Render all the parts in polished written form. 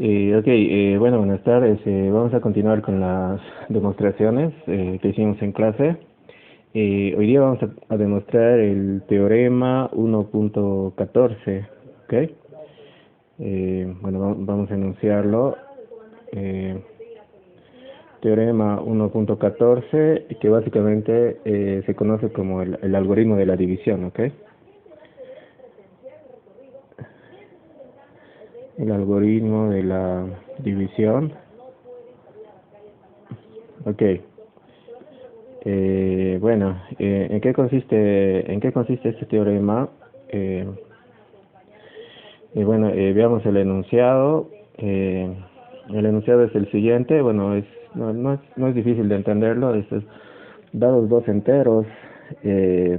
Bueno, buenas tardes. Vamos a continuar con las demostraciones que hicimos en clase. Hoy día vamos a demostrar el teorema 1.14, ¿ok? Bueno, vamos a enunciarlo. Eh, Teorema 1.14, que básicamente se conoce como el algoritmo de la división, ¿ok? El algoritmo de la división. Ok. ¿En qué consiste este teorema? Eh, Veamos el enunciado. El enunciado es el siguiente. Bueno, no es difícil de entenderlo. Dados dos enteros, eh,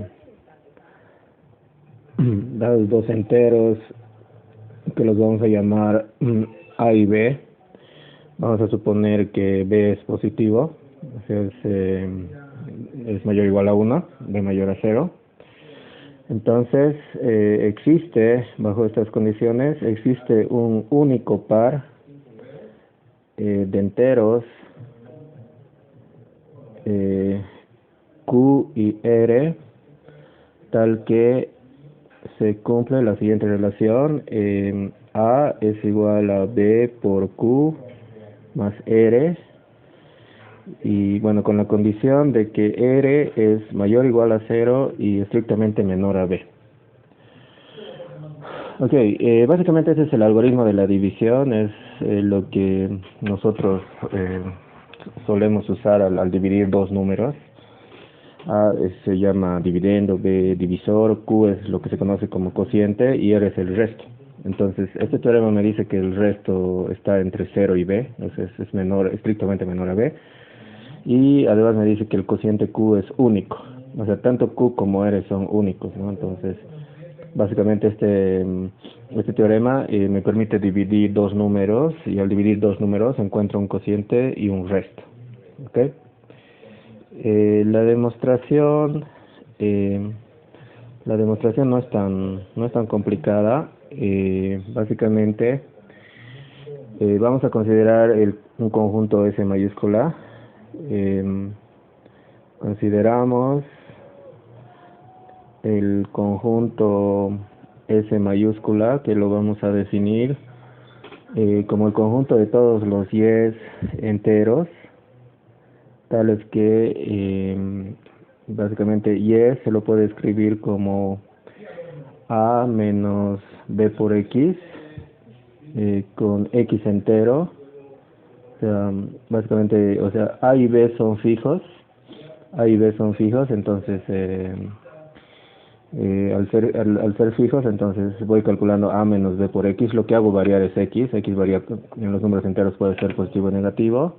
dados dos enteros que los vamos a llamar A y B. Vamos a suponer que B es positivo, o sea, es mayor o igual a 1, B mayor a 0. Entonces, bajo estas condiciones, existe un único par de enteros eh, Q y R, tal que se cumple la siguiente relación: A es igual a B por Q más R, y bueno, con la condición de que R es mayor o igual a 0 y estrictamente menor a B. Ok, básicamente ese es el algoritmo de la división, es lo que nosotros solemos usar al dividir dos números. A se llama dividendo, B divisor, Q es lo que se conoce como cociente y R es el resto. Entonces, este teorema me dice que el resto está entre 0 y B, entonces es menor, estrictamente menor a B. Y además me dice que el cociente Q es único, o sea, tanto Q como R son únicos, ¿no? Entonces, básicamente este teorema me permite dividir dos números, y al dividir dos números encuentro un cociente y un resto, ¿ok? La demostración, eh, la demostración no es tan complicada. Básicamente, vamos a considerar un conjunto S mayúscula. Eh, Consideramos el conjunto S mayúscula, que lo vamos a definir como el conjunto de todos los y's enteros, tales que básicamente y se lo puede escribir como a menos b por x con x entero. O sea, básicamente, o sea, a y b son fijos, entonces al ser fijos, entonces voy calculando a menos b por x. Lo que hago variar es x varía en los números enteros, puede ser positivo o negativo.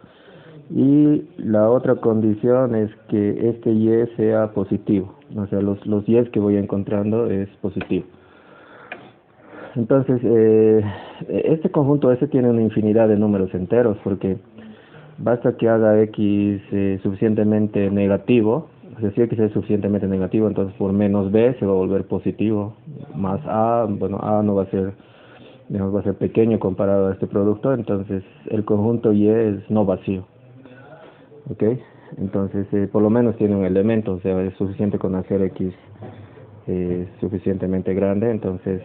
Y la otra condición es que este y sea positivo, o sea, los y que voy encontrando es positivo. Entonces, este conjunto S tiene una infinidad de números enteros, porque basta que haga x suficientemente negativo. O sea, si x es suficientemente negativo, entonces por menos b se va a volver positivo, más a, bueno, a no va a ser, digamos, va a ser pequeño comparado a este producto, entonces el conjunto y es no vacío. ¿Ok? Entonces, por lo menos tiene un elemento, o sea, es suficiente con hacer x suficientemente grande. Entonces,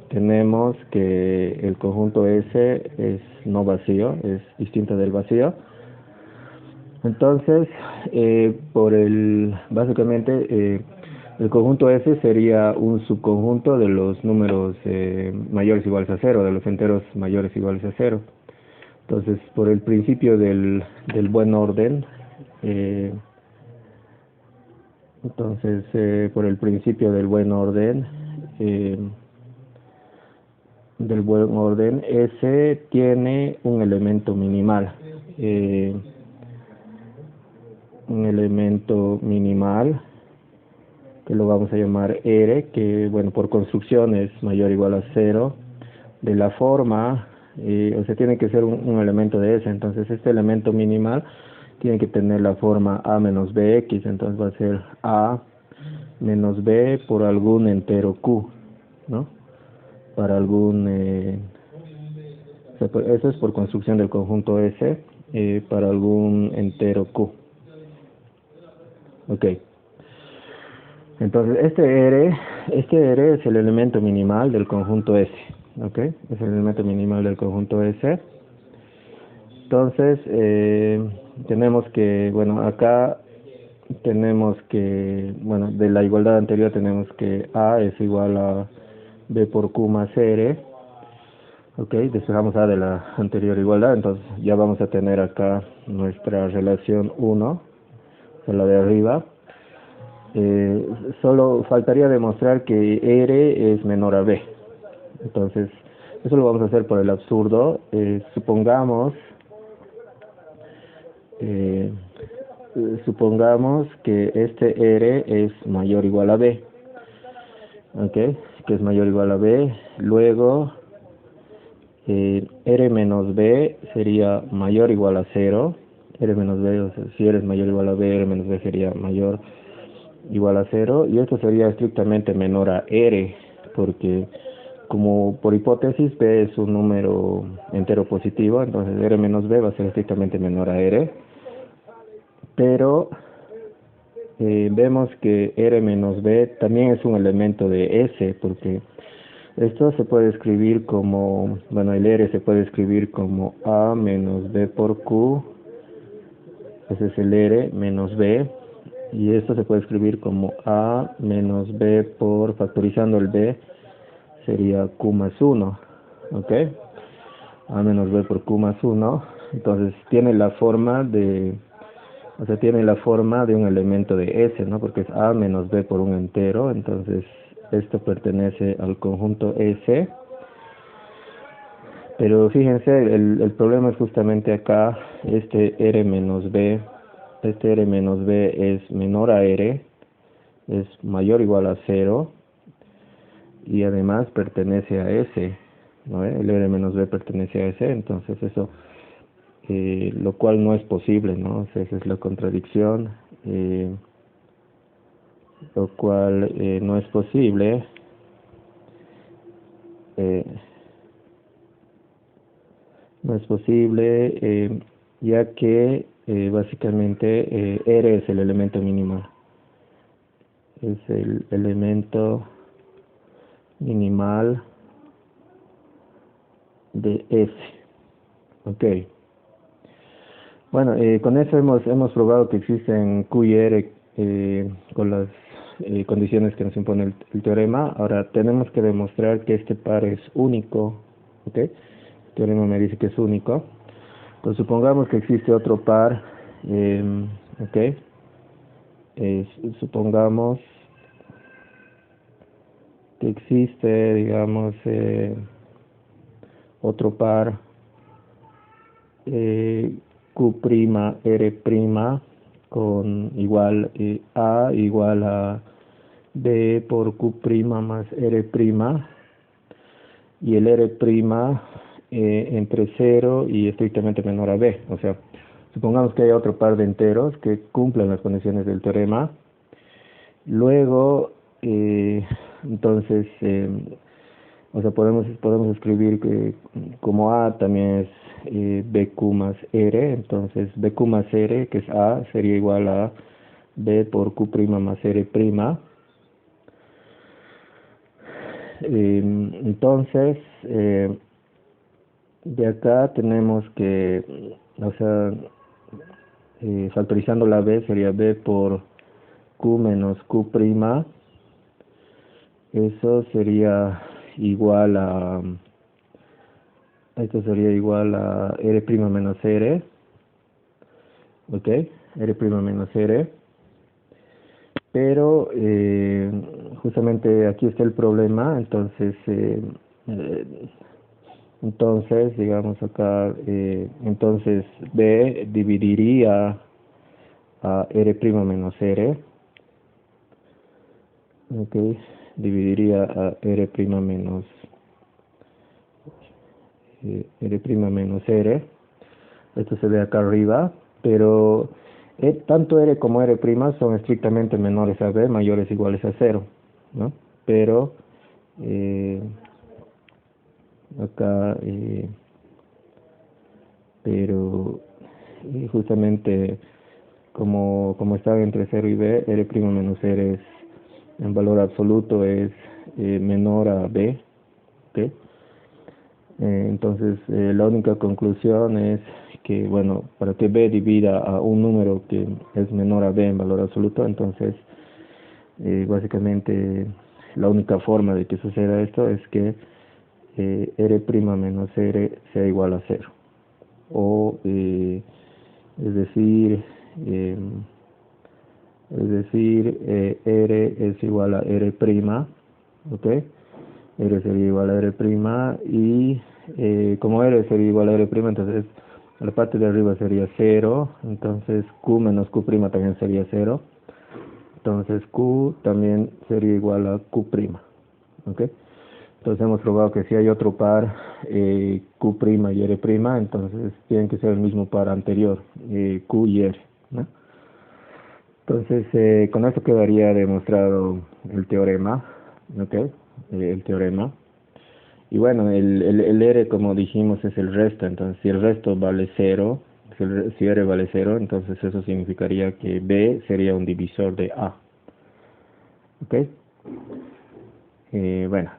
tenemos que el conjunto S es no vacío, es distinto del vacío. Entonces, básicamente, el conjunto S sería un subconjunto de los números mayores o iguales a 0, de los enteros mayores o iguales a 0. Entonces, por el principio del buen orden, eh, por el principio eh, del buen orden, S tiene un elemento minimal. Eh, un elemento minimal que lo vamos a llamar R, que bueno, por construcción es mayor o igual a 0, de la forma, o sea, tiene que ser un elemento de S. Entonces este elemento minimal tiene que tener la forma a menos bx, entonces va a ser a menos b por algún entero q, ¿no? Para algún Eso es por construcción del conjunto S para algún entero Q. Ok. Entonces, este R es el elemento minimal del conjunto S. Ok. Es el elemento minimal del conjunto S. Entonces, tenemos que, bueno, acá tenemos que, bueno, de la igualdad anterior tenemos que A es igual a B por Q más R. Ok, despejamos A de la anterior igualdad, entonces ya vamos a tener acá nuestra relación 1, o la de arriba. Solo faltaría demostrar que R es menor a B. Entonces, eso lo vamos a hacer por el absurdo. Eh, supongamos que este R es mayor o igual a B. Ok, que es mayor o igual a B. Luego, R menos B sería mayor o igual a 0. R menos B, o sea, si R es mayor o igual a B, R menos B sería mayor igual a 0, y esto sería estrictamente menor a R, porque como por hipótesis B es un número entero positivo, entonces R menos B va a ser estrictamente menor a R, pero vemos que R menos B también es un elemento de S, porque esto se puede escribir como, bueno, el R se puede escribir como A menos B por Q, ese es el R menos B, y esto se puede escribir como A menos B por, factorizando el B, sería Q más 1, ¿ok? A menos B por Q más 1, entonces tiene la forma de, o sea, tiene la forma de un elemento de S, ¿no? Porque es A menos B por un entero, entonces esto pertenece al conjunto S, pero fíjense, el problema es justamente acá, este R menos B es menor a R, es mayor o igual a 0, y además pertenece a S, ¿no? El R menos B pertenece a S, entonces eso, lo cual no es posible, ¿no? O sea, esa es la contradicción, lo cual no es posible, eh, no es posible, ya que básicamente R es el elemento minimal, es el elemento minimal de S. Ok. Bueno, con eso hemos probado que existen Q y R con las condiciones que nos impone el teorema. Ahora tenemos que demostrar que este par es único. ¿Ok? El teorema me dice que es único. Entonces supongamos que existe otro par. ¿Ok? Supongamos que existe, digamos, otro par Q' R' con igual A igual a B por Q' más R', y el R' entre 0 y estrictamente menor a B. O sea, supongamos que hay otro par de enteros que cumplen las condiciones del teorema. Luego, entonces, o sea, podemos escribir que como A también es BQ más R, entonces BQ más R, que es A, sería igual a B por Q' más R'. Entonces, de acá tenemos que, o sea, factorizando la B sería B por Q menos Q', eso sería igual a, esto sería igual a R' menos R, ok, R' menos R, pero justamente aquí está el problema, eh, entonces digamos acá, entonces B dividiría a R' menos R, ok, dividiría a R' menos R', esto se ve acá arriba, pero tanto R como R' son estrictamente menores a B, mayores o iguales a 0, ¿no? Pero acá pero justamente como están entre cero y b, r' menos r es, en valor absoluto es menor a b, ¿ok? Entonces, la única conclusión es que, bueno, para que b divida a un número que es menor a b en valor absoluto, entonces, básicamente, la única forma de que suceda esto es que r' menos r sea igual a cero. O, es decir, eh, r es igual a r', ¿ok? R sería igual a r' y como r sería igual a r', entonces la parte de arriba sería cero, entonces q menos q' también sería cero, entonces q también sería igual a q', ¿ok? Entonces hemos probado que si hay otro par q' y r', entonces tienen que ser el mismo par anterior, q y r, ¿no? Entonces, con esto quedaría demostrado el teorema, ¿ok? El teorema. Y bueno, el R, como dijimos, es el resto. Entonces, si el resto vale cero, si R vale cero, entonces eso significaría que B sería un divisor de A, ¿ok? Bueno.